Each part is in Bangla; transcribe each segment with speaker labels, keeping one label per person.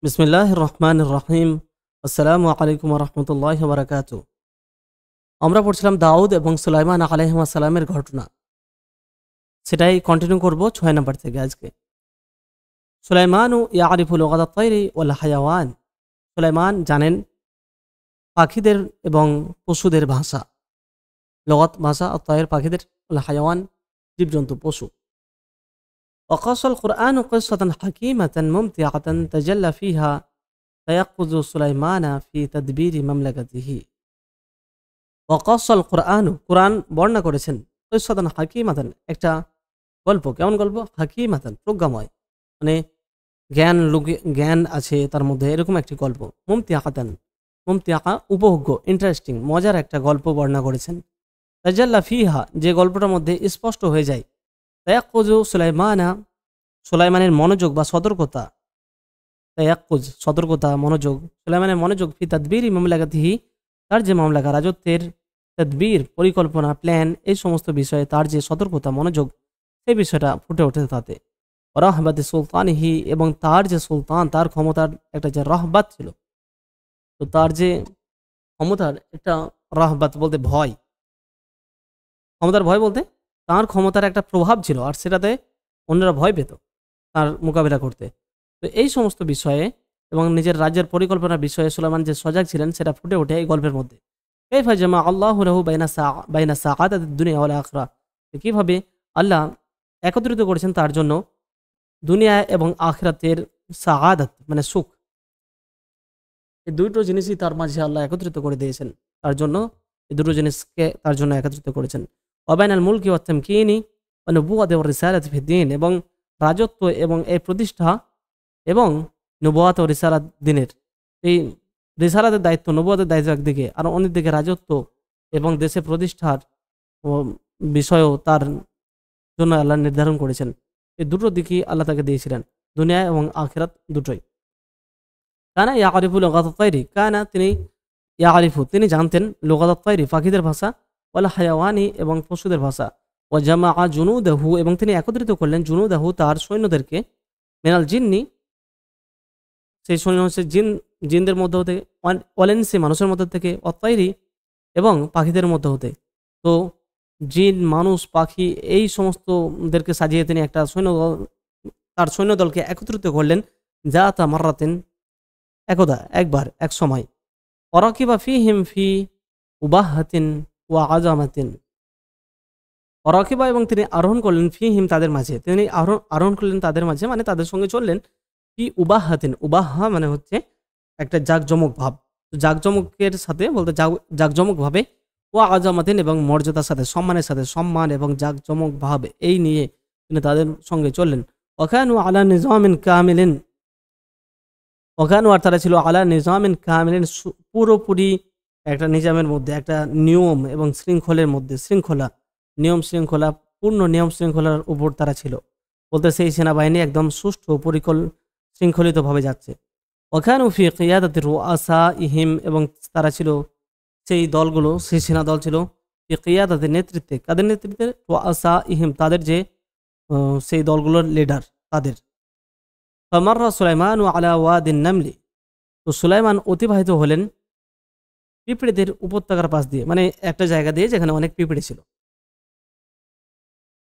Speaker 1: বিসমিল্লাহির রহমানির রহিম। আসসালামু আলাইকুম ওয়া রাহমাতুল্লাহি ওয়া বারাকাতুহু। আমরা পড়ছিলাম দাউদ এবং সুলাইমান আলাইহিস সালামের ঘটনা। সেটাই কন্টিনিউ করব 6 নাম্বার থেকে আজকে। সুলাইমানু ইয়ারিফু লুগাতাত তায়রি ওয়াল হায়াওয়ান। সুলাইমান জানেন পাখিদের এবং পশুদের ভাষা। লুগাত ভাষা আর তায়র পাখিদের, ওয়াল হায়াওয়ান জীবজন্তু পশু। وقص القرآن قصة حكيمة ممتعة تجلى فيها تيقظ سليمان في تدبير مملكته। ওয়াকাসাল কুরআন, কুরআন বর্ণনা করেছেন কিসসাতান হাকিমাতান, একটা গল্প। কেমন গল্প? হাকিমাতান, প্রজ্ঞাময়, মানে জ্ঞান আছে তার মধ্যে, এরকম একটি গল্প। মুমতিআকাতান, মুমতিআকা উপভোগ্য, ইন্টারেস্টিং, মজার একটা গল্প বর্ণনা করেছেন। তাজাল্লা ফিহা, যে গল্পটার মধ্যে স্পষ্ট হয়ে যায় তায়াক্কুজু সুলাইমানা, সুলাইমানের মনোযোগ বা সতর্কতা। তায়াক্কুজ সতর্কতা, মনোযোগ, সুলাইমানের মনোযোগ ফি তাদবিরি মামলাকাতিহি, তার যে মামলাকা রাজত্বের তদবির, পরিকল্পনা, প্ল্যান, এই সমস্ত বিষয়ে তার যে সতর্কতা, মনোযোগ, সেই বিষয়টা ফুটে ওঠে তাতে। রাহবাতি সুলতানিহি, এবং তার যে সুলতান, তার ক্ষমতার একটা যে রাহবাত ছিল, তো তার যে ক্ষমতার একটা রাহবাত বলতে ভয়, ক্ষমতার ভয় বলতে তার ক্ষমতার একটা প্রভাব ছিল, আর সেটাতে অন্যরা ভয় পেত তার মোকাবিলা করতে। তো এই সমস্ত বিষয়ে এবং নিজের রাজ্যের পরিকল্পনার বিষয়ে সুলাইমান যে সজাগ ছিলেন সেটা ফুটে ওঠে এই গল্পের মধ্যে। কাইফা জামা আল্লাহু লাহু বাইনা সাআদাতিদ দুনিয়া ওয়াল আখিরাহ, কিভাবে আল্লাহ একত্রিত করেছেন তার জন্য দুনিয়া এবং আখিরাতের সাআদাত মানে সুখ, এই দুটো জিনিসই তার মাঝে আল্লাহ একত্রিত করে দিয়েছেন তার জন্য, এই দুটো জিনিসকে তার জন্য একত্রিত করেছেন। ওয়াবাইনাল মুলকি ওয়াত তামকিনি ওয়া নবুওয়াতি ওয়া রিসালাতি ফিদ-দীন, এবং রাজত্ব এবং এই প্রতিষ্ঠা এবং নবুয়াত ও রিসালাত দিনের, এই রিসালাতের দায়িত্ব, নবুয়াতের দায়িত্ব একদিকে, আর অন্যদিকে রাজত্ব এবং দেশে প্রতিষ্ঠার বিষয়ও তার জন্য আল্লাহ নির্ধারণ করেছেন। এই দুটো দিকই আল্লাহ তাকে দিয়েছিলেন, দুনিয়া এবং আখিরাত দুটোই। কানা ইয়ারিফু লুগাতাত তায়রি, কানা তিনি ইয়ারিফু তিনি জানতেন লুগাতাত তায়রি পাখিদের ভাষা, ওয়াল হায়াওয়ানি এবং পশুদের ভাষা, ওয়া জামাআ জুনুদাহু এবং তিনি একত্রিত করলেন জুনুদাহু তার সৈন্যদেরকে, মিনাল জিন্নি সেই সৈন্য হচ্ছে জিনদের মধ্য হতে, ওয়ালেনসি মানুষের মধ্য থেকে, অত্তাইরি এবং পাখিদের মধ্য হতে। তো জিন, মানুষ, পাখি এই সমস্তদেরকে সাজিয়ে তিনি একটা তার সৈন্যদলকে একত্রিত করলেন। জাতা মাররাতিন, একবার এক সময়। ওয়ারাকিবা ফিহিম ফি উবাহাতিন ওয়া আজামাতিন, ওয়ারাকিবা এবং তিনি আরোহণ করলেন ফিহিম তাদের মাঝে, তিনি আরোহণ করলেন তাদের মাঝে, মানে তাদের সঙ্গে চললেন। ফি উবাহাতিন, উবাহা মানে হচ্ছে একটা জাকজমক ভাব, জাকজমকের সাথে বলতে জাকজমক ভাবে, ও আজামাতিন এবং মর্যাদার সাথে, সম্মানের সাথে, সম্মান এবং জাকজমক ভাব এই নিয়ে তিনি তাদের সঙ্গে চললেন। ওয়াকানু আলা নিজামিন কামিলিন, ওয়াকানু আর তারা ছিল আলা নিজামিন কামিলিন পুরোপুরি একটা নিজামের মধ্যে, একটা নিয়ম এবং শৃঙ্খলের মধ্যে, নিয়ম শৃঙ্খলা, পূর্ণ নিয়ম শৃঙ্খলার উপর তারা ছিল, বলতে সেই সেনাবাহিনী একদম সুষ্ঠু শৃঙ্খলিতভাবে যাচ্ছে। ওয়াকানু ফি কিয়াদাতি রুআসাইহিম, এবং তারা ছিল সেই দলগুলো, সেই সেনা দল ছিল ফি কিয়াদাতি নেতৃত্বে, কাদের নেতৃত্বে? রুআসাইহিম তাদের যে সেই দলগুলোর লিডার তাদের। ফামাররা সুলাইমান আলা ওয়াদিন নামলি, তো সুলাইমান অতিবাহিত হলেন পিঁপড়েদের উপত্যকার পাশ দিয়ে, মানে একটা জায়গা দিয়ে যেখানে অনেক পিঁপড়ে ছিল।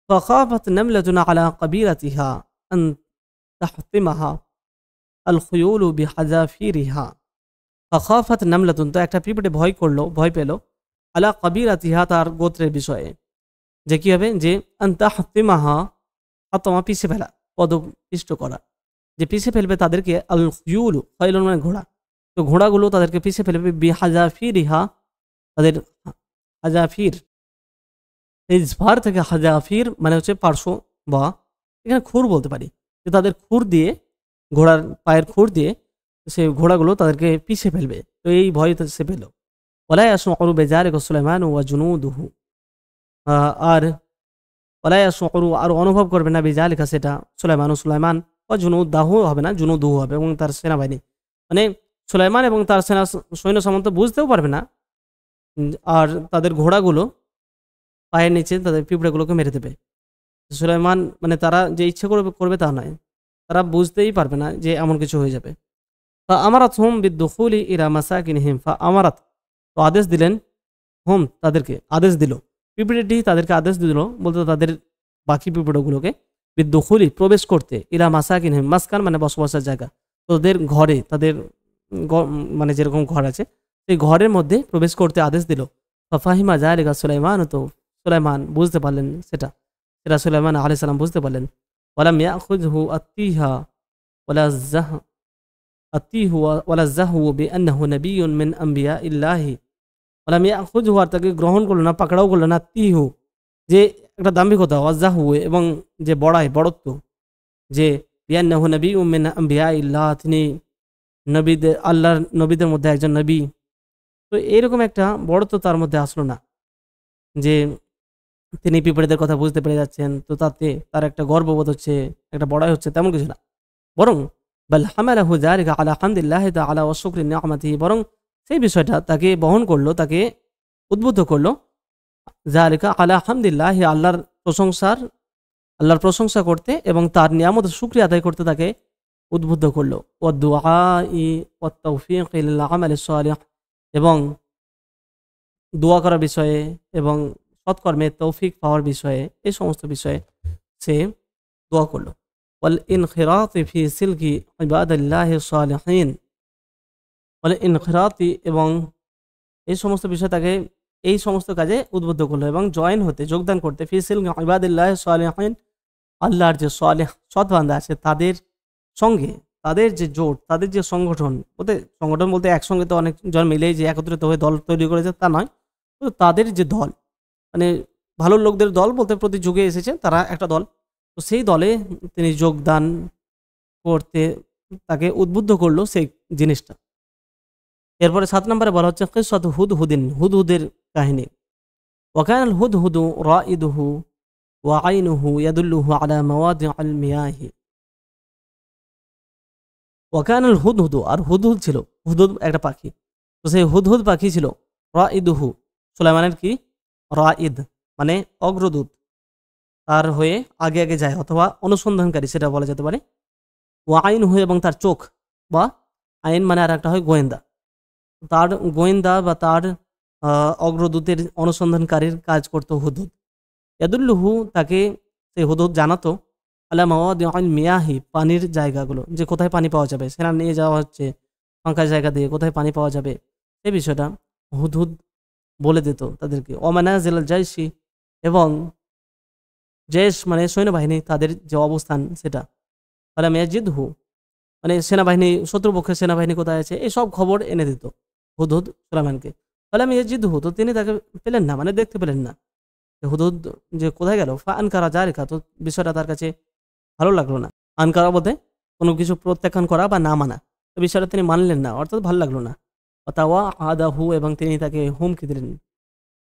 Speaker 1: ফাখাফাত নামলাতুন আলা কাবীরাতিহা আন তাহতিমাহা আল খুয়ুলু বিহাজাফিরিহা। ফাখাফাত নামলাতুন, তো একটা পিঁপড়ে ভয় পেল, আলা কাবীরাতিহা তার গোত্রের বিষয়ে, যে কি হবে, যে আন তাহতিমাহা, হাতমা পিছে ফেলা, পদপিষ্ট করা, যে পিছে ফেলবে তাদেরকে, আল খুয়ুলু, খয়লুন মানে ঘোড়া, তো ঘোড়াগুলো তাদেরকে পিছে ফেলবে, বিহাজাফিরিহা তাদের, হাজাফির এই ঝাড় থেকে, হাজাফির মানে হচ্ছে পার্শ্ব বা এখানে খুর বলতে পারি, যে তাদের খুর দিয়ে, ঘোড়ার পায়ের খুর দিয়ে সেই ঘোড়াগুলো তাদেরকে পিছে ফেলবে। তো এই ভয় সে পেল। ওয়ালা ইয়াশউরু বিযালিকা সুলাইমান ওয়া জুনুদুহু, আর ওয়ালা ইয়াশউরু, আর অনুভব করবে না বিযালিকা সেটা, সুলাইমান ওয়া জুনুদাহু হবে না, জুনুদুহু হবে, এবং তার সেনাবাহিনী, মানে সুলাইমান এবং তার সৈন্য সামন্ত বুঝতেও পারবে না, আর তাদের ঘোড়াগুলো পায়ের নিচে তাদের পিঁপড়েগুলোকে মেরে দেবে। সুলাইমান মানে তারা যে ইচ্ছে করবে তা নয়, তারা বুঝতেই পারবে না যে এমন কিছু হয়ে যাবে। ফাআমারাতহুম বিদ্দুখুলি ইলা মাসাকিনহিম ফাআমারাত, তো আদেশ দিলেন, হুম তাদেরকে আদেশ দিল, পিঁপড়েটি তাদেরকে আদেশ দিল বলতে তাদের বাকি পিঁপড়েগুলোকে বিদ্দুখুলি প্রবেশ করতে, ইলা মাসাকিনহিম, মাসকান মানে বসবাসের জায়গা, তো তাদের ঘরে, তাদের মানে যেরকম ঘর আছে সেই ঘরের মধ্যে প্রবেশ করতে আদেশ দিল। ফাহিমা যালিকা সুলাইমান, তো সুলাইমান বুঝতে পারলেন সেটা, সুলাইমান আলাইহিস সালাম বুঝতে পারলেন। ওয়ালাম ইয়াখুযহু আত্তিহা ওয়ালা জাহ আত্তিহু ওয়ালা জাহু বিআন্নাহু নাবিয়্যুন মিন আম্বিয়াইল্লাহি, ওয়ালাম ইয়াখুযহু, আর তাকে গ্রহণ করলো না, পাকড়াও করলো না, আত্তিহু যে একটা দাম্ভিকতা, ওয়াজাহু এবং যে বড়ত্ব, যে বিআন্নাহু নাবিয়্যুন মিন আম্বিয়াইল্লাহ, তিনি নবীদের, আল্লাহর নবীদের মধ্যে একজন নবী, তো এইরকম একটা বড়ত্ব তার মধ্যে আসলো না যে তিনি পিঁপড়েদের কথা বুঝতে পেরে যাচ্ছেন, তো তাতে তার একটা গর্ববোধ হচ্ছে, একটা বড়াই হচ্ছে, তেমন কিছু না। বরং বাল হামালাহু যালিকা আলা হামদিল্লাহি তাআলা ওয়া শুকরি নি'মাতিহি, বরং সেই বিষয়টা তাকে বহন করলো, তাকে উদ্বুদ্ধ করলো, যালিকা আলা হামদিল্লাহি, আল্লাহর প্রশংসা করতে এবং তার নিয়ামতের শুকরিয়া আদায় করতে তাকে উদ্বুদ্ধ করলো। ওয়াদ দুআই ওয়াত তাওফীক লিল আমালিস সালিহ, এবং দোয়া করার বিষয়ে এবং সৎকর্মে তৌফিক পাওয়ার বিষয়ে, এই সমস্ত বিষয়ে সে দোয়া করলো। ওয়াল ইনখিরাতি ফি সিলকি ইবাদিল্লাহি সালিহিন, ওয়াল ইনখিরাতি, এবং এই সমস্ত বিষয় তাকে এই সমস্ত কাজে উদ্বুদ্ধ করলো এবং জয়েন হতে, যোগদান করতে, ফি সিলকি ইবাদিল্লাহি সালিহিন, আল্লাহর যে সালেহ সৎ বান্দা আছে তাদের সঙ্গে, তাদের যে জোট, তাদের যে সংগঠন বলতে একসঙ্গে তো অনেকজন মিলেই যে একত্রিত হয়ে দল তৈরি করেছে তা নয়, তো তাদের যে দল, মানে ভালো লোকদের দল বলতে প্রতি যুগে এসেছে তারা একটা দল, তো সেই দলে তিনি যোগদান করতে তাকে উদ্বুদ্ধ করলো সেই জিনিসটা। এরপরে 7 নম্বরে বলা হচ্ছে কিসসাতু হুদহুদিন, হুদহুদের কাহিনী। ওয়াকানাল হুদহুদু রাইদুহু ওয়া আইনুহু ইয়াদুল্লুহু আলা মাওয়াদিআল মিয়াহি। ওয়াকানাল হুদহুদু, আর হুদহুদ ছিল, হুদহুদ একটা পাখি, তো সেই হুদহুদ পাখি ছিল রাইদুহু, সুলাইমানের কি রাইদ মানে অগ্রদূত, তার হয়ে আগে আগে যায় অথবা অনুসন্ধানকারী সেটা বলা যেতে পারে। ওয়া আইনুহু, এবং তার চোখ, বা আইন মানে আর একটা হয় গোয়েন্দা, তার গোয়েন্দা বা তার অগ্রদূতের অনুসন্ধানকারীর কাজ করতো হুদহুদ। ইয়াদুল্লুহু, তাকে সেই হুদহুদ জানাতো আলা মাওয়াদিআল মিয়াহি, পানির জায়গাগুলো, যে কোথায় পানি পাওয়া যাবে, সেনা নিয়ে যাওয়া হচ্ছে ফাঁকা জায়গা দিয়ে, কোথায় পানি পাওয়া যাবে সেই বিষয়টা হুদহুদ বলে দিত তাদেরকে। ওমানাজিল জাইশি, এবং জেশ মানে সৈন্যবাহিনী, তাদের যে অবস্থান সেটা। ফালাম ইয়াজিদহু, মানে সেনাবাহিনী, শত্রুপক্ষের সেনাবাহিনী কোথায় আছে এই সব খবর এনে দিত হুদহুদ সুলাইমানকে। ফালাম ইয়াজিদহু, তো তিনি তাকে পেলেন না, মানে দেখতে পেলেন না যে হুদহুদ যে কোথায় গেল। ফা আনকারা যালিকা, তো বিষয়টা তার কাছে ভালো লাগলো না। আনকারা বলতে কোনো কিছু প্রত্যাখ্যান করা বা না মানা, তো বিষয়টা তিনি মানলেন না, অর্থাৎ ভালো লাগলো না। তাওয়া আদাহু, এবং তিনি তাকে হুমকি দিলেন,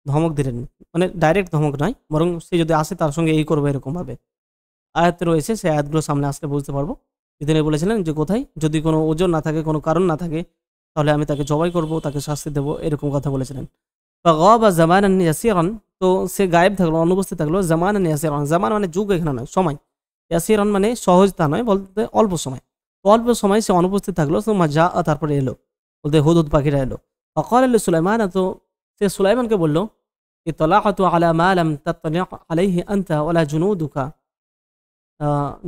Speaker 1: ধমক দিলেন, মানে ডাইরেক্ট ধমক নয়, বরং সে যদি আসে তার সঙ্গে এই করবে এরকম ভাবে। আয়াত রয়েছে, সেই আয়াতগুলো সামনে আসলে বুঝতে পারবো। তিনি বলেছিলেন যে কোথায় যদি কোনো ওজন না থাকে, কোনো কারণ না থাকে, তাহলে আমি তাকে জবাই করব, তাকে শাস্তি দেবো, এরকম কথা বলেছিলেন। ফাগাবা জামানান ইয়াসিরান, তো সে গায়েব থাকলো, অনুপস্থিত থাকলো। জামানান ইয়াসিরান, জামান মানে যুগ, এখানে নয় সময়, ইয়াসিরান মানে সহজতা নয়, বলতে অল্প সময়, তো অল্প সময় সে অনুপস্থিত থাকলো। সুম্মা যা, তারপরে এলো, বলতে হুদহুদ পাখিরা এলো। ফাকাল সুলাইমান, তো সে সুলাইমানকে বলল, ইতলাআতু আলা মা লাম তাত্তালি আলাইহি আনতা ওয়ালা জুনুদুকা,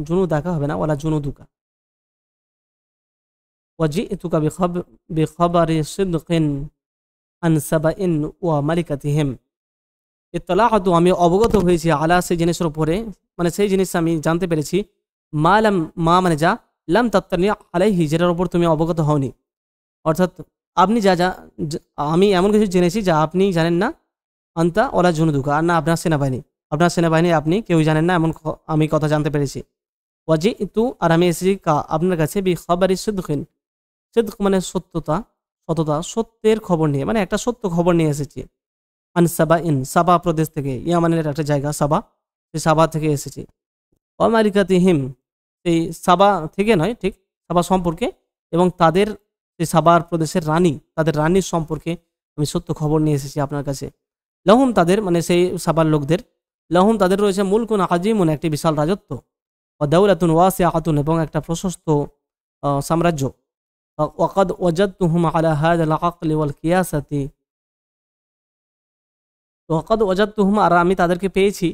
Speaker 1: জুনুদাকা হবে না, ওয়ালা জুনুদুকা, ওয়াজি'তুকা বিখবরি সিদকিন আন সাবাইন ওয়া মালিকাতিহিম। ইতলাআতু, আমি অবগত হয়েছি, আলা সেই জিনিসের উপরে, মানে সেই জিনিস আমি জানতে পেরেছি, মা লাম, মা মানে যা, লাম তাত্তালি আলাইহি, যেটার উপর তুমি অবগত হওনি, অর্থাৎ আপনি যা যা আমি এমন কিছু জেনেছি যা আপনি জানেন না, আন্তা ওলা জুনুদুকা, আর না আপনার সেনাবাহিনী আপনি কেউ জানেন না, এমন আমি কথা জানতে পেরেছি। ওয়াজি ইতু, আর আমি এসেছি আপনার কাছে বি খবরি সিদকিন, সিদক মানে সত্যতা, সত্যের খবর নিয়ে, মানে একটা সত্য খবর নিয়ে এসেছি। আন সাবাইন, সাবা প্রদেশ থেকে, ইয়ামানের একটা জায়গা সাবা, সেই সাবা থেকে এসেছি। অমালিকাতিহিম, সেই সাবা থেকে নয়, ঠিক সাবা সম্পর্কে, এবং তাদের সেই সাবার প্রদেশের রানী, তাদের রানীর সম্পর্কে আমি সত্য খবর নিয়ে এসেছি আপনার কাছে। লাহুম, তাদের মানে সেই সাবার লোকদের, লাহুম তাদের রয়েছে মুলকুন আজিমুন, একটি বিশাল রাজত্ব, ও দাউলাতুন ওয়াসিআতুন, এবং একটা প্রশস্ত সাম্রাজ্য, ওয়াকাদ ওয়াজাদতুহুম আলা হাযাল আকলি ওয়াল কিয়াসাতি, ওয়াকাদ ওয়াজাদতুহুম, আর আমি তাদেরকে পেয়েছি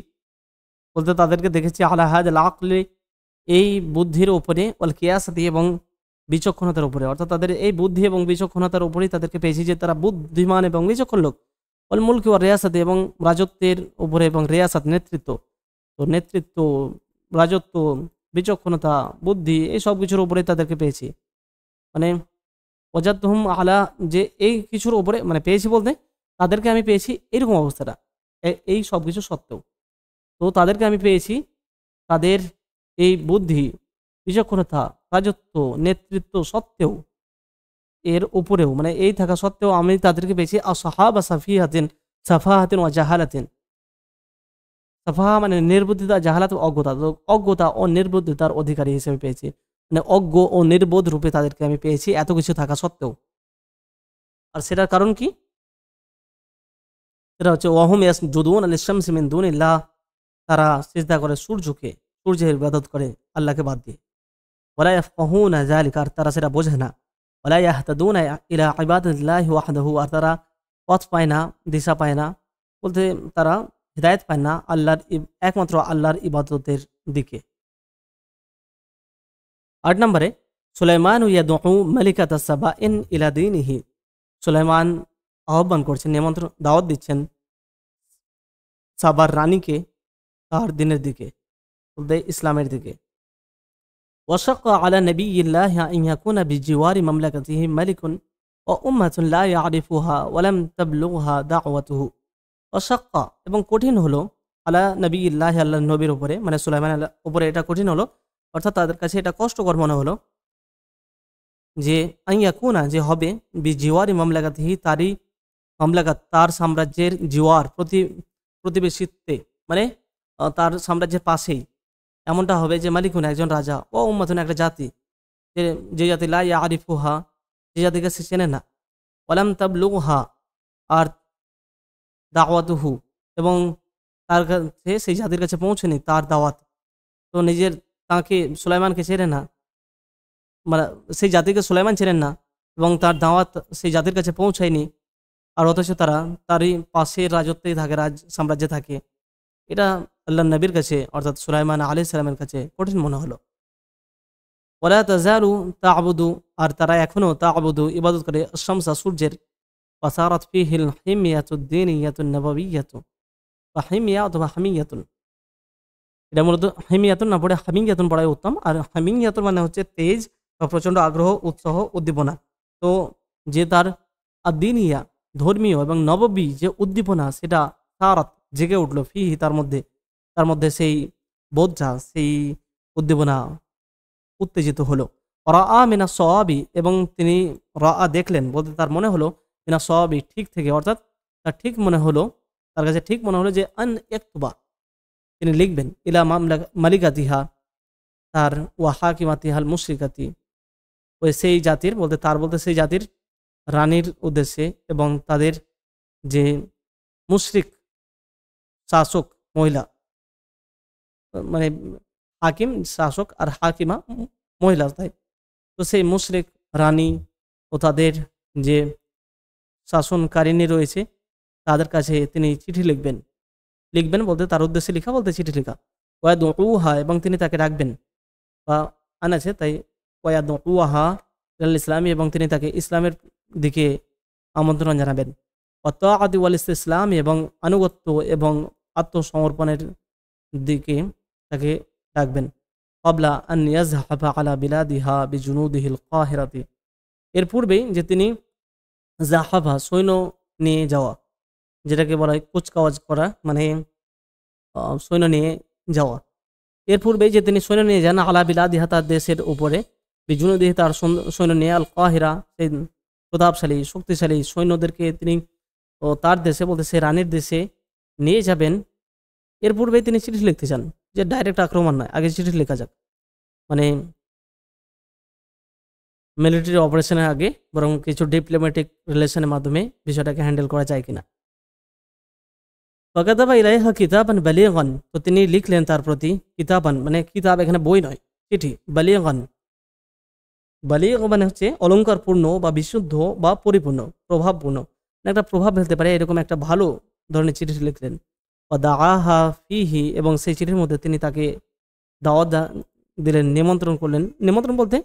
Speaker 1: বলতে তাদেরকে দেখেছি, আলা হাযাল আকলি, এই বুদ্ধির উপরে, ওয়াল কিয়াসাতি, এবং বিচক্ষণতার উপরে, অর্থাৎ তাদের এই বুদ্ধি এবং বিচক্ষণতার উপরেই তাদেরকে পেয়েছি যে তারা বুদ্ধিমান এবং বিচক্ষণ লোক। ওয়াল মুলকি ওয়ার রিয়াসাতি, এবং রাজত্বের উপরে, এবং রিয়াসাত নেতৃত্ব, তো নেতৃত্ব, রাজত্ব, বিচক্ষণতা, বুদ্ধি, এই সব কিছুর উপরে তাদেরকে পেয়েছি। মানে ওয়াজাদতুহুম আলা, যে এই কিছুর উপরে, মানে পেয়েছি বলতে তাদেরকে আমি পেয়েছি এরকম অবস্থাটা, এই সব কিছু সত্ত্বেও, তো তাদেরকে আমি পেয়েছি তাদের এই বুদ্ধি, বিচক্ষণতা, রাজত্ব, নেতৃত্ব সত্ত্বেও, এর উপরেও, মানে এই থাকা সত্ত্বেও আমি তাদেরকে পেয়েছি আসহাবা সাফিহাতিন, সাফাহাতিন ওয়া জাহালাতিন। সাফাহা মানে নির্বুদ্ধিতা, জাহালাত অজ্ঞতা, তো অজ্ঞতা ও নির্বুদ্ধিতার অধিকারী হিসেবে পেয়েছি, মানে অজ্ঞ ও নির্বোধ রূপে তাদেরকে আমি পেয়েছি এত কিছু থাকা সত্ত্বেও। আর সেটার কারণ কি? সেটা হচ্ছে ওয়াহুম ইয়াসজুদুন লিশ-শামসি মিন দুনিল্লাহ, তারা সিজদা করে সূর্যকে, সূর্যের ইবাদত করে আল্লাহকে বাদ দিয়ে। ওয়ালা ইয়াফকাহুনা যালিকা, আর তারা সেটা বোঝে না। ওয়ালা ইয়াহতাদুনা ইলা ইবাদাতিল্লাহি ওয়াহদাহু, আর তারা পথ পায় না, দিশা পায় না, বলতে তারা হিদায়াত পায় না আল্লাহর, একমাত্র আল্লাহর ইবাদতের দিকে। ৮ নম্বরে সুলাইমান ইয়াদউ মালিকাতা সাবাইন ইলা দীনিহি, সুলাইমান আহ্বান করছেন, নিমন্ত্রণ, দাওয়াত দিচ্ছেন সাবার রানীকে তার দিনের দিকে, বলতে ইসলামের দিকে। ওয়াশাক্কা আলা নবিয়্যিল্লাহি আন ইয়াকুনা বিজিওয়ারি মামলাকাতিহি মালিকুন ওয়া উম্মাতুন লা ইয়ারিফুহা ওয়া লাম তাবলুগহা দাওয়াতুহু। ওয়াশাক্কা, এবং কঠিন হলো, আলা নবিয়্যিল্লাহি, আল্লাহর নবীর উপরে, মানে সুলাইমানের উপরে এটা কঠিন হলো, অর্থাৎ তাদের কাছে এটা কষ্টকর মনে হলো যে আন ইয়াকুনা, যে হবে, বিজিওয়ারি মামলাকাতিহি, তারই মামলাকাত, তার সাম্রাজ্যের জিওয়ার, প্রতিবেশিত্বে, মানে তার সাম্রাজ্যের পাশেই এমনটা হবে যে মালিকুন, একজন রাজা, ও উম্মাতুন, একটা জাতি, যে যে জাতি লা ইয়ারিফুহা, যে জাতিকে সে চেনে না, ওয়ালাম তাবলুগহা, আর দাওয়াতুহু, এবং তার কাছে, সেই জাতির কাছে পৌঁছেনি তার দাওয়াত, তো নিজের, তাকে সুলাইমানকে চেনে না, মানে সেই জাতিকে সুলাইমান চেনেন না, এবং তার দাওয়াত সেই জাতির কাছে পৌঁছায়নি, আর অথচ তারা তারই পাশের রাজত্বেই থাকে, সাম্রাজ্যে থাকে। এটা আল্লাহ নবীর কাছে, অর্থাৎ সুলাইমান আলাইহিস সালামের কাছে কঠিন মনে হলো। ওয়ালা তাজালু তা'বুদু, আর তারা এখনো তা'বুদু, ইবাদত করে, আশ-শামসা, সূর্যের, ওয়াসারাত ফিহিল হিমিয়াতুদ দীনিয়াতুন নববিয়্যাতু, বা হিমিয়া অথবা হামিয়াতুন, এটা মূলত হিমিয়াতুন না পড়ে হামিয়াতুন পড়াই উত্তম। আর হামিয়াতুন মানে হচ্ছে তেজ বা প্রচণ্ড আগ্রহ, উৎসাহ, উদ্দীপনা। তো যে তার আদিনিয়া, ধর্মীয়, এবং নববী যে উদ্দীপনা, সেটা সারাত, জেগে উঠলো, ফিহি, তার মধ্যে সেই বোধটা, সেই উদ্দীপনা উত্তেজিত হলো। রাআ মিনাস সাওয়াবি, এবং তিনি রাআ দেখলেন, বলতে তার মনে হলো, মিনাস সাওয়াবি, ঠিক থেকে, অর্থাৎ তার ঠিক মনে হলো, তার কাছে ঠিক মনে হলো যে আন ইয়াকতুবা, তিনি লিখবেন, ইলা মালিকাতিহা, তার ওয়া হাকিমাতিহাল মুশরিকাতি, ওই সেই জাতির, বলতে সেই জাতির রানীর উদ্দেশ্যে, এবং তাদের যে মুশরিক শাসক মহিলা, মানে হাকিম শাসক, আর হাকিমা মহিলা, তাই তো সেই মুশরিক রানী ও তাদের যে শাসনকারিনী রয়েছে, তাদের কাছে তিনি চিঠি লিখবেন বলতে তার উদ্দেশ্যে লেখা, বলতে চিঠি লেখা। ওয়াদউহা, এবং তিনি তাকে ডাকবেন, বা আনাছে তাই ওয়াদউহা ইলাল ইসলামি, এবং তিনি তাকে ইসলামের দিকে আমন্ত্রণ জানাবেন। ওয়াতাআতি ওয়াল ইসতিসলাম, এবং আনুগত্য এবং আত্মসমর্পণের দিকে তাকে ডাকবেন। ক্বাবলা আন ইয়াযহাবা আলা বিলাদিহা বিজুনুদিহিল কাহিরাতি, এর পূর্বেই যে তিনি জাহাবা, সৈন্য নিয়ে যাওয়া, যেটাকে বলা হয় কুচকাওয়াজ করা, মানে সৈন্য নিয়ে যাওয়া, এর পূর্বেই যে তিনি সৈন্য নিয়ে যান, আলা বিলাদিহা, তার দেশের উপরে, বিজুনুদিহি, তার সৈন্য নিয়ে, আল কাহিরা, সেই প্রতাপশালী, শক্তিশালী সৈন্যদেরকে তিনি তার দেশে, বলতে সে রানীর দেশে নিয়ে যাবেন। এর পূর্বেই তিনি চিঠি লিখতে চান, যে ডাইরেক্ট আক্রমণ নয়, আগে চিঠি লেখা যাক, মানে মিলিটারি অপারেশনের আগে বরং কিছু ডিপ্লোম্যাটিক রিলেশনের মাধ্যমে বিষয়টাকে হ্যান্ডেল করা যায় কিনা। ওয়াকাতাবা ইলাইহা কিতাবান বালিগান, তো তিনি লিখলেন তার প্রতি কিতাবান, মানে কিতাব এখানে বই নয়, চিঠি, বালিগান, বালিগ মানে হচ্ছে অলঙ্কারপূর্ণ বা বিশুদ্ধ বা পরিপূর্ণ, প্রভাবপূর্ণ, মানে একটা প্রভাব ফেলতে পারে এরকম একটা ভালো ধরনের চিঠি লিখলেন। বা দাআহা ফিহি, এবং সেই চিঠির মধ্যে তিনি তাকে দাওয়াত দিলেন, নিমন্ত্রণ করলেন। নিমন্ত্রণ বলতে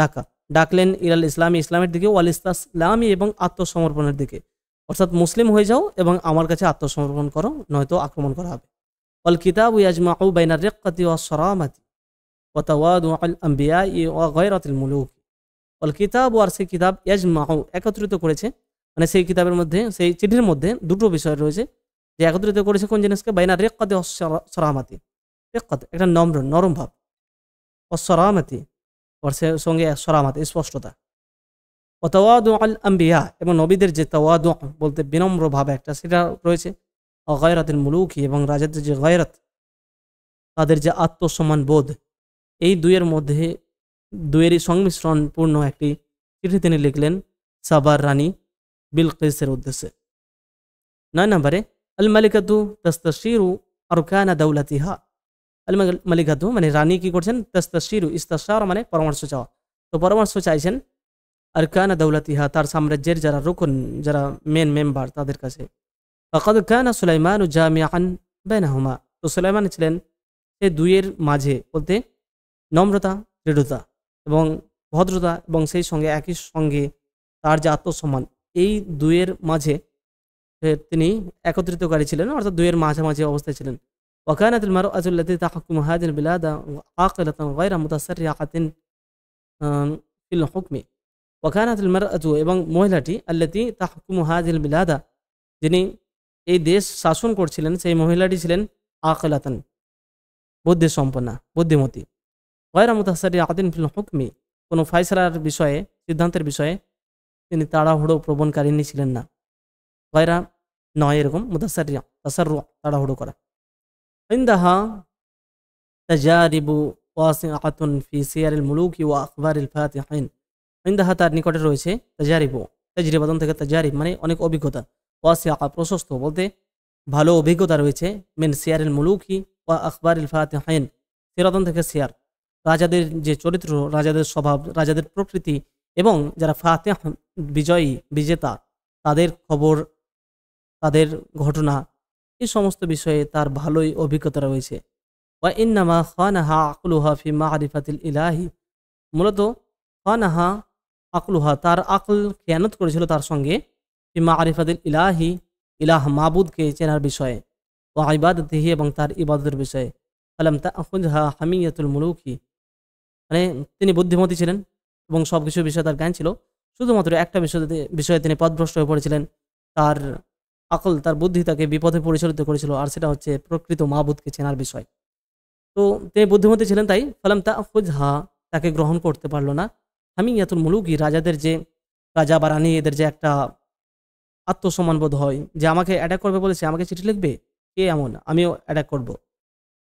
Speaker 1: ডাকা, ডাকলেন ইলাল ইসলামী, ইসলামের দিকে, ওয়াল ইসলামী, এবং আত্মসমর্পণের দিকে, অর্থাৎ মুসলিম হয়ে যাও এবং আমার কাছে আত্মসমর্পণ করো, নয়তো আক্রমণ করা হবে। ওয়াল কিতাবু ইয়াজমাউ বাইনার রিক্কাতি ওয়াস সারামাতি ওয়া তাওয়াদুআল আমবিয়াই ওয়া গায়রাতিল মুলুক। ওয়াল কিতাব, আর সেই কিতাব, ইয়াজমাউ একত্রিত করেছে, মানে সেই কিতাবের মধ্যে, সেই চিঠির মধ্যে দুটো বিষয় রয়েছে যে একত্রিত করেছে কোন জিনিসকে, বাইনার রিক্কাতি ওয়াস সারামাতি, রিক্কাত একটা নম্র নরম ভাব, ওয়াস সারামাতি ওর সঙ্গে সরামাত স্পষ্টতা, ও তাওয়াদু আল আম্বিয়া, এবং নবীদের যে তাওয়াদু বলতে বিনম্র ভাব একটা সেটা রয়েছে, ও গায়রাতুল মুলুকি, এবং রাজাদের যে গায়রাত, তাদের যে আত্মসম্মান বোধ, এই দুইয়ের মধ্যে দুইয়েরই সংমিশ্রণপূর্ণ একটি চিঠি তিনি লিখলেন সাবার রানী বিলকিসের উদ্দেশ্যে। 9 নম্বরে আল মালিকাতু তাস্তাশিরু আরকানা দাওলাতিহা। আল মালিকাতু মানে রানী কি করছেন, তাস্তাশিরু, ইস্তাশার মানে পরামর্শ চাওয়া, তো পরামর্শ চাইছেন আরকানা দাওলাতিহা, তার সাম্রাজ্যের যারা রুকন, যারা মেন মেম্বার, তাদের কাছে। ফাকাদ কানা সুলাইমানু জামিআন বাইনাহুমা, তো সুলাইমান ছিলেন এই দুইয়ের মাঝে, বলতে নম্রতা, দৃঢ়তা এবং ভদ্রতা, এবং সেই সঙ্গে একই সঙ্গে তার যে আত্মসম্মান, এই দুইয়ের মাঝে তিনি একত্রিতকারী ছিলেন, অর্থাৎ দুইয়ের মাঝামাঝি অবস্থায় ছিলেন। ওয়াকানাতুল মারআতু আল্লাতী তাহকুমু হাযিহিল বিলাদা আকিলাতান গায়রা মুতাসাররিআতিন ফিল হুকমি। ওয়াকানাতুল মারআতু, এবং মহিলাটি, আল্লাতী তাহকুমু হাযিহিল বিলাদা, যিনি এই দেশ শাসন করছিলেন, সেই মহিলাটি ছিলেন আকিলাতান, বুদ্ধিসম্পন্না, বুদ্ধিমতী, গায়রা মুতাসাররিআতিন ফিল হুকমি, কোনো ফয়সালার বিষয়ে, সিদ্ধান্তের বিষয়ে তিনি তাড়াহুড়ো প্রবণকারিণী ছিলেন না। গায়রা নয়, এরকম মুতাসাররিআ, তাসাররু তাড়াহুড়ো করা। ইনদাহা তাজারিবু ওয়াসিআতুন ফি সিয়ারিল মুলুকি ওয়া আখবারিল ফাতিহিন। ইনদাহা তার নিকটে রয়েছে, তাজারিবু, তাজরিবাতন থেকে তাজারিব মানে অনেক অভিজ্ঞতা, ওয়াসিআ প্রশস্ত বলতে ভালো অভিজ্ঞতা রয়েছে, মিন সিয়ারিল মুলুকি ওয়া আখবারিল ফাতিহিন, সিরাতন থেকে সিয়ার, রাজাদের যে চরিত্র, রাজাদের স্বভাব, রাজাদের প্রকৃতি, এবং যারা ফাতিহ বিজয়ী, বিজেতা, তাদের খবর, তাদের ঘটনা, এই সমস্ত বিষয়ে তার ভালোই অভিজ্ঞতা রয়েছে। ওয়া ইন্নামা খানাহা আকলুহা ফি মারিফাতিল ইলাহি, মূলত খানাহা আকলুহা, তার আকল খেয়ানত করেছিল তার সঙ্গে, ফি মারিফাতিল ইলাহি, ইলাহ মাবুদকে চেনার বিষয়ে, ওয়া ইবাদতিহি, এবং তার ইবাদতের বিষয়ে। ফালাম তাখুযহা হামিয়াতুল মুলুকি, মানে তিনি বুদ্ধিমতী ছিলেন এবং সব কিছু বিষয়ে তার জ্ঞান ছিল, শুধুমাত্র একটা বিষয়ে তিনি পথভ্রষ্ট হয়ে পড়েছিলেন, তার আকল, তার বুদ্ধি তাকে বিপথে পরিচালিত করেছিল, আর সেটা হচ্ছে প্রকৃত মাবুদকে চেনার বিষয়। তো তিনি বুদ্ধিমতী ছিলেন, তাই ফালাম তাখুযহা, তাকে গ্রহণ করতে পারলো না, হামিয়াতুল মুলুকি, রাজাদের যে, রাজা বা রানী, এদের যে একটা আত্মসম্মান বোধ হয় যে আমাকে অ্যাটাক করবে বলেছে, আমাকে চিঠি লিখবে, কে এমন, আমিও অ্যাটাক করব,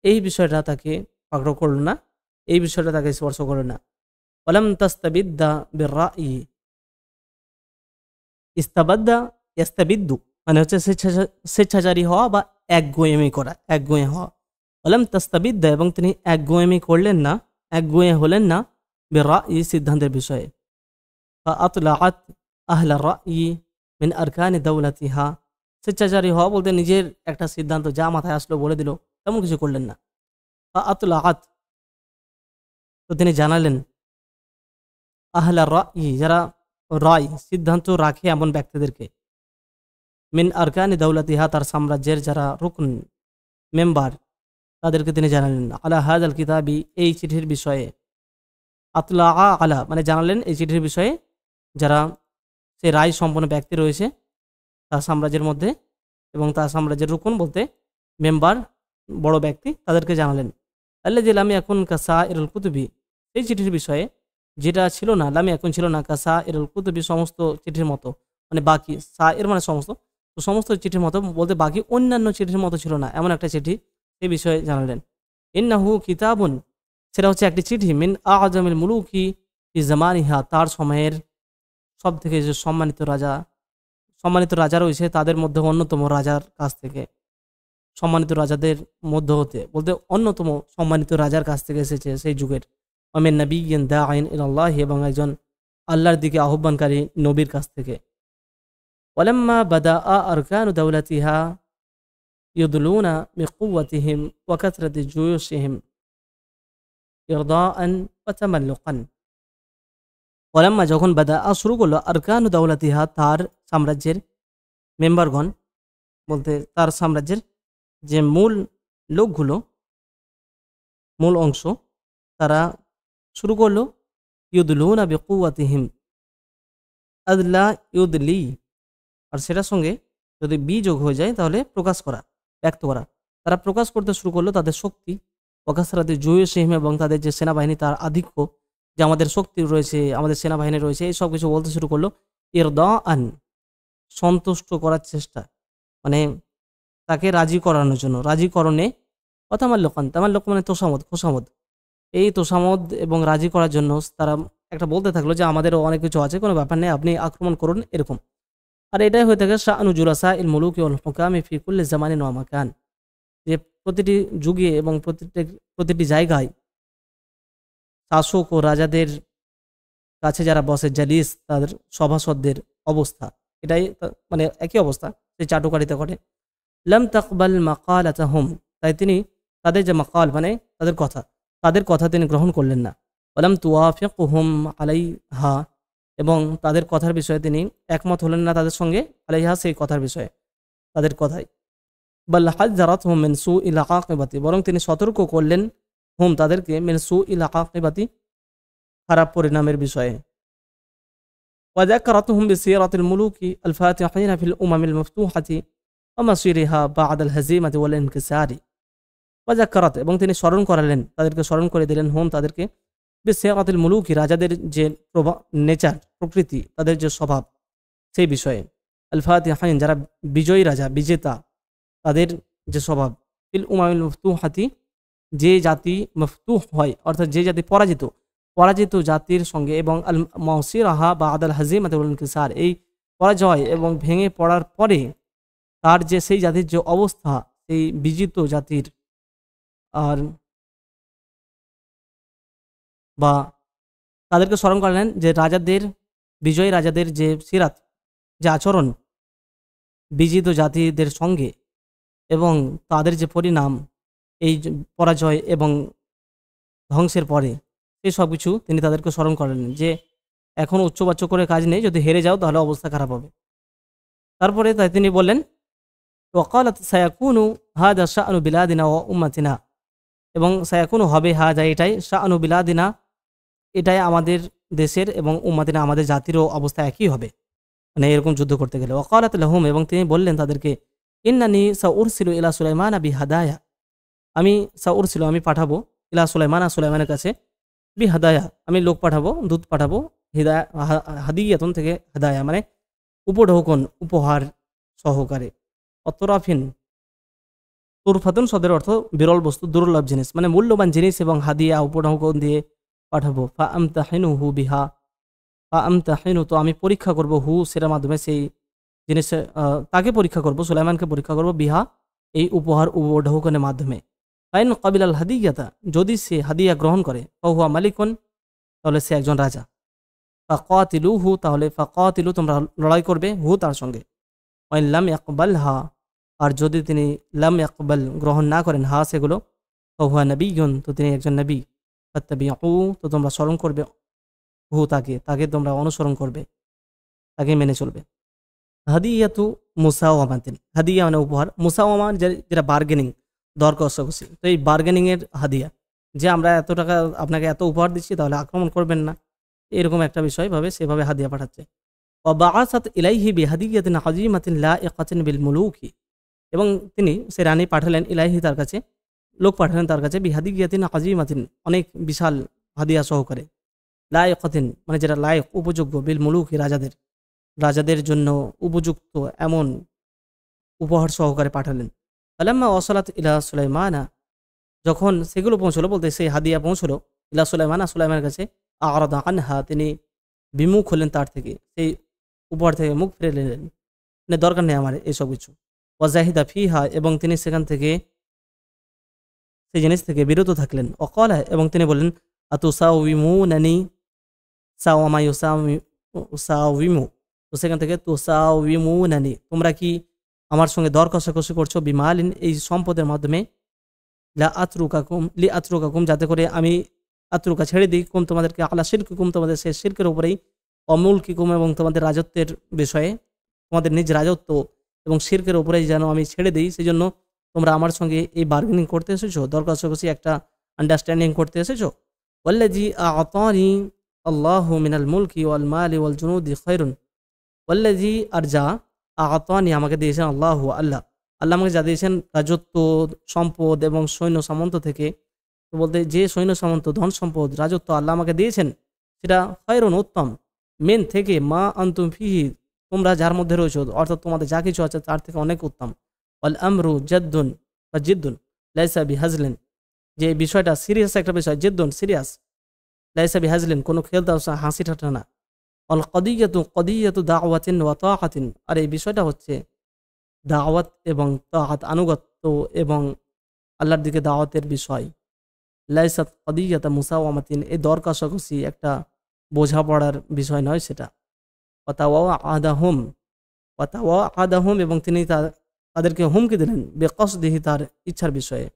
Speaker 1: এই বিষয়টা তাকে আগ্রহ করলো না, এই বিষয়টা তাকে স্পর্শ করলো না। ওয়ালাম তাস্তাবিদ্দা বিররাই, ইস্তাবাদ্দা ইস্তাবিদ্দু মানে হচ্ছে স্বেচ্ছাচারী হওয়া বা একগুঁয়েমি করা, একগুঁয়ে হওয়া। ওয়ালাম তাস্তাবিদ্দা, এবং তিনি একগুঁয়েমি করলেন না, একগুঁয়ে হলেন না, বিররাই, সিদ্ধান্তের বিষয়ে। ফাআতলাআত আহলা রাই মিন আরকানি দাওলাতিহা, স্বেচ্ছাচারী হওয়া বলতে নিজের একটা সিদ্ধান্ত যা মাথায় আসলো বলে দিল, তেমন কিছু করলেন না। ফাআতলাআত, তো তিনি জানালেন, আহলা রাই, যারা রায়, সিদ্ধান্ত রাখে এমন ব্যক্তিদেরকে, মিন আরকানি দাওলাতিহা, তার সাম্রাজ্যের যারা রুকন, মেম্বার, তাদেরকে তিনি জানালেন, আলা হাযাল কিতাবি, এই চিঠির বিষয়ে, আতলা আলা মানে জানালেন এই চিঠির বিষয়ে, যারা সেই রায় সম্পন্ন ব্যক্তি রয়েছে তার সাম্রাজ্যের মধ্যে, এবং তার সাম্রাজ্যের রুকন বলতে মেম্বার, বড় ব্যক্তি, তাদেরকে জানালেন। আল্লাযী লাম ইয়াকুন কাসাইরুল কুতুবি, এই চিঠির বিষয়ে যেটা ছিল না, লাম ইয়াকুন ছিল না, কাসাইরুল কুতুবি, সমস্ত চিঠির মতো, মানে বাকি, সাইর মানে সমস্ত, তো সমস্ত চিঠির মতো বলতে বাকি অন্যান্য চিঠির মতো ছিল না, এমন একটা চিঠি, এই বিষয়ে জানালেন। ইন্নাহু কিতাবুন, সেটা হচ্ছে একটি চিঠি, মিন আ'জামিল মুলুকি ফি জামানিহা, তার সময়ের সব থেকে যে সম্মানিত রাজা রয়েছে তাদের মধ্যে অন্যতম রাজার কাছ থেকে, সম্মানিত রাজাদের মধ্য হতে বলতে অন্যতম সম্মানিত রাজার কাছ থেকে এসেছে সেই যুগের, ওমিন নাবিয়্যিন দাঈন ইলাল্লাহ, এবং একজন আল্লাহর দিকে আহ্বানকারী নবীর কাছ থেকে। ওয়ালাম্মা বাদাআ আরকানু দাওলাতিহা ইউদলুনা বিকুওয়াতিহিম ওয়া কাথরাতি জুয়ুশিহিম ইরদাআন ওয়া তামাল্লুকান। ওয়ালাম্মা যখন বাদাআ শুরু করলো আরকানু দাওলাতিহা, তার সাম্রাজ্যের মেম্বারগণ বলতে তার সাম্রাজ্যের যে মূল লোকগুলো, মূল অংশ, তারা শুরু করলো ইউদলুনা বিকুওয়াতিহিম, আদলা ইউদলি, আর সেটার সঙ্গে যদি বি যোগ হয়ে যায় তাহলে প্রকাশ করা, ব্যক্ত করা। তারা প্রকাশ করতে শুরু করলো তাদের শক্তি, ওয়াকাসরাতে জুয়ুশিহিম, এবং তাদের যে সেনাবাহিনী তার আধিক্য, যে আমাদের শক্তি রয়েছে, আমাদের সেনাবাহিনী রয়েছে, এই সব কিছু বলতে শুরু করলো। ইরদাআন, সন্তুষ্ট করার চেষ্টা, মানে তাকে রাজি করানোর জন্য, রাজিকরণে। অতামাল্লুকান, তামাল্লুক মানে তোষামদ, খোসামদ। এই তোষামদ এবং রাজি করার জন্য তারা একটা বলতে থাকলো যে আমাদেরও অনেক কিছু আছে, কোনো ব্যাপার নেই, আপনি আক্রমণ করুন, এরকম। আর এটাই হয়ে থাকে শাআনু জুলাসা ইল মুলুকি ওয়াল হুকামি ফি কুল্লি জামানিন ওয়া মাকান, যে প্রতিটি যুগে এবং প্রতিটি জায়গায় শাসক ও রাজাদের কাছে যারা বসে, জালিস, তাদের সভাসদদের অবস্থা এটাই, মানে একই অবস্থা, সে চাটুকারিতা করে। লাম তাকবাল মাকালাতাহুম, তাই তিনি তাদের যে মাকাল মানে তাদের কথা তিনি গ্রহণ করলেন না। ওয়ালাম তুওয়াফিকুহুম আলাইহা, এবং তাদের কথার বিষয়ে তিনি একমত হলেন না তাদের সঙ্গে, আলাইহা সেই কথার বিষয়ে, তাদের কথায়। বাল হাযযারাতহুম মিন সুইল আকিবাতি, বরং তিনি সতর্ক করলেন হুম তাদেরকে, মিন সুইল আকিবাতি, খারাপ পরিণামের বিষয়ে। ওয়া যাকারাতহুম বিসিরাতিল মুলুকি আল ফাতিহিনা ফিল উমামিল মাফতুহাতি ওয়া মাসিরিহা বা'দাল হাজিমাতি ওয়াল ইনকিসারি। ওয়া যাকারাত, এবং তিনি স্মরণ করালেন, তাদেরকে স্মরণ করে দিলেন হুম তাদেরকে, বিসিরাতিল মুলুকি, রাজাদের যে নেচার, প্রকৃতি, তাদের যে স্বভাব, সেই বিষয়ে। আল ফাতিহিন, যারা বিজয়ী রাজা, বিজেতা, তাদের যে স্বভাব। ফিল উমামিল মাফতুহাতি, যে জাতি মফতুহ হয়, অর্থাৎ যে জাতি পরাজিত জাতির সঙ্গে, এবং আল মাসিরাহা বা'দাল হাজিমাতি ওয়াল ইনকিসার, এই পরাজয় এবং ভেঙে পড়ার পরে তার যে সেই জাতির যে অবস্থা, সেই বিজিত জাতির, আর বা তাদেরকে স্মরণ করলেন যে রাজাদের, বিজয়ী রাজাদের যে সিরাত, যে আচরণ বিজিত জাতিদের সঙ্গে, এবং তাদের যে পরিণাম এই পরাজয় এবং ধ্বংসের পরে, সেই সব কিছু তিনি তাদেরকে স্মরণ করলেন যে এখন উচ্চবাচ্য করে কাজ নেই, যদি হেরে যাও তাহলে অবস্থা খারাপ হবে। তারপরে তাই তিনি বললেন ওয়াকালাত সায়াকুনু হাদা শাআনু বিলাদিনা ওয়া উম্মাতিনা, এবং সায়াকুনু হবে হাদা, এটাই শাআনু বিলাদিনা, এটাই আমাদের দেশের এবং উম্মাতিনা, আমাদের জাতিরও অবস্থা একই হবে, মানে এরকম যুদ্ধ করতে গেলে। ওয়াকালাত লাহুম, এবং তিনি বললেন তাদেরকে, ইন্নানি সাউরসিলু ইলা সুলাইমানা বিহাদায়া, আমি পাঠাবো, ইলা সুলাইমানা, সুলাইমানের কাছে, বিহাদায়া, আমি লোক পাঠাবো, দূত পাঠাবো, হাদিয়াতুন থেকে হাদায়া মানে উপঢৌকন, উপহার সহকারে। অতরাফিন, তুরফাতুন শব্দের অর্থ বিরল বস্তু, দুর্লভ জিনিস, মানে মূল্যবান জিনিস, এবং হাদিয়া উপঢৌকন দিয়ে পাঠাবো। ফা আমতাহিনুহু বিহা, ফা আমতাহিনু, তো আমি পরীক্ষা করব, হু সেটার মাধ্যমে, সেই জিনিস, তাকে পরীক্ষা করব, সুলাইমানকে পরীক্ষা করব, বিহা এই উপহার উপঢৌকনের মাধ্যমে। ফাইন কাবিলাল হাদিয়াতা, যদি সে হাদিয়া গ্রহণ করে, ফাহুয়া মালিকুন, তাহলে সে একজন রাজা। ফাকাতিলুহু, তাহলে ফাকাতিলু, তোমরা লড়াই করবে, হু তার সঙ্গে। ওয়াইন লাম ইয়াকবাল হা, আর যদি তিনি লাম ইয়াকবাল, গ্রহণ না করেন, হা সেগুলো, ফাহুয়া নবিয়্যুন, তো তিনি একজন নবী। ফাত্তাবিউ, তো তোমরা স্মরণ করবে হু তাকে তোমরা অনুসরণ করবে, তাকে মেনে চলবে। হাদিয়াতু মুসাওয়ামাতিন, হাদিয়া মানে উপহার, মুসাওয়ামা যেটা বার্গেনিং, দর কষাকষি, তো এই বার্গেনিং এর হাদিয়া, যে আমরা এত টাকা আপনাকে এত উপহার দিচ্ছি, তাহলে আক্রমণ করবেন না, এরকম একটা বিষয় ভাবে সেভাবে হাদিয়া পাঠাচ্ছে। ওয়া বাআসাত ইলাইহি বিহাদিয়াতিন আযীমাতিন লাইকাতিন বিল মুলুকি, এবং তিনি সে রানী পাঠালেন, ইলাইহি তার কাছে, লোক পাঠালেন তার কাছে, বিহাদিয়াতিন আযীমাতিন, অনেক বিশাল হাদিয়া সহকারে, লাইকাতিন মানে যেটা লায়ক, উপযোগ্য, বিল মুলুকি, রাজাদের জন্য উপযুক্ত এমন উপহার সহকারে পাঠালেন। ফালাম্মা ওয়াসালাত ইলা সুলাইমানা, যখন সেগুলো পৌঁছলো, বলতে সেই হাদিয়া পৌঁছলো, ইলা সুলাইমানা, সুলাইমানের কাছে, আরাদা আনহা, তিনি বিমুখ হলেন তার থেকে, সেই উপহার থেকে মুখ ফিরে নিলেন, মানে দরকার নেই আমার এসব কিছু। ওয়াজাহিদা ফিহা, এবং তিনি সেখান থেকে, সেই জিনিস থেকে বিরত থাকলেন। ওয়াকালা, এবং তিনি বললেন, আতুসাউইমুনানি সাওয়ামা ইউসাউইমু, তো সেখান থেকে তুসাউইমুনানি, তোমরা কি আমার সঙ্গে দর কষাকষি করছো, বিমালিন এই সম্পদের মাধ্যমে, লি আতরুকাকুম যাতে করে আমি আতরুকা ছেড়ে দিই, কুম তোমাদেরকে, আলা শিরকুম তোমাদের সেই শিরকের উপরেই, অমুলকিকুম এবং তোমাদের রাজত্বের বিষয়ে, তোমাদের নিজ রাজত্ব এবং শিরকের উপরেই যেন আমি ছেড়ে দিই, সেই জন্য তোমরা আমার সঙ্গে এই বার্গেনিং করতে এসেছো, দর কষাকষি একটা আন্ডারস্ট্যান্ডিং করতে এসেছো। ওয়াল্লাযী আ'তানি আল্লাহু মিনাল মুলকি ওয়াল মালি ওয়াল জুনুদি খায়রুন, ওয়াল্লাযী আর যা, আ'তানি আমাকে দিয়েছেন, আল্লাহ আল্লাহ, আল্লাহ আমাকে যা দিয়েছেন রাজত্ব, সম্পদ এবং সৈন্য সামন্ত থেকে, তো বলতে যে সৈন্য সামন্ত, ধন সম্পদ, রাজত্ব আল্লাহ আমাকে দিয়েছেন সেটা খায়রুন উত্তম, মেন থেকে, মা আনতুম ফিহি তোমরা যার মধ্যে রয়েছো, অর্থাৎ তোমাদের যা কিছু আছে তার থেকে অনেক উত্তম। ওয়াল আমরু জাদ্দুন বা জিদ্দুন লাইসা বিহাজলিন, যে বিষয়টা সিরিয়াস একটা বিষয়, জিদ্দুন সিরিয়াস, লাইসা বিহাজলিন কোনো খেলতে হাসি ঠাট্টা না। অল কদিয়াতু দাওয়াতিন ওয়া তাআতিন, আর এই বিষয়টা হচ্ছে দাওয়াত এবং তাআত, আনুগত্য এবং আল্লাহর দিকে দাওয়াতের বিষয়। লাইসাত কদিয়াতা মুসাওয়ামাতিন, এই দর কষাকষি একটা বোঝাপড়ার বিষয় নয় সেটা। ওয়াতাওয়াআদাহুম, ওয়াতাওয়াআদাহুম এবং তিনি তাদেরকে হুমকি দিলেন, বেকসদিহি তার ইচ্ছার বিষয়ে,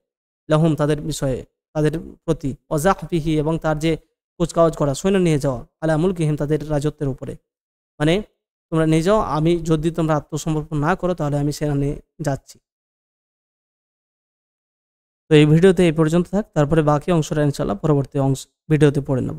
Speaker 1: লাহুম তাদের বিষয়ে, তাদের প্রতি, ওয়াজাহফিহি এবং তার যে কুচকাওয়াজ করা, সৈন্য নিয়ে যাওয়া, আলা মুলকিহিম তাদের রাজত্বের উপরে, মানে তোমরা নিয়ে যাও, আমি যদি তোমরা আত্মসমর্পণ না করো তাহলে আমি সেখানে যাচ্ছি। তো এই ভিডিওতে এই পর্যন্ত থাক, তারপরে বাকি অংশটা ইনশাআল্লাহ পরবর্তী ভিডিওতে পড়ে নেব।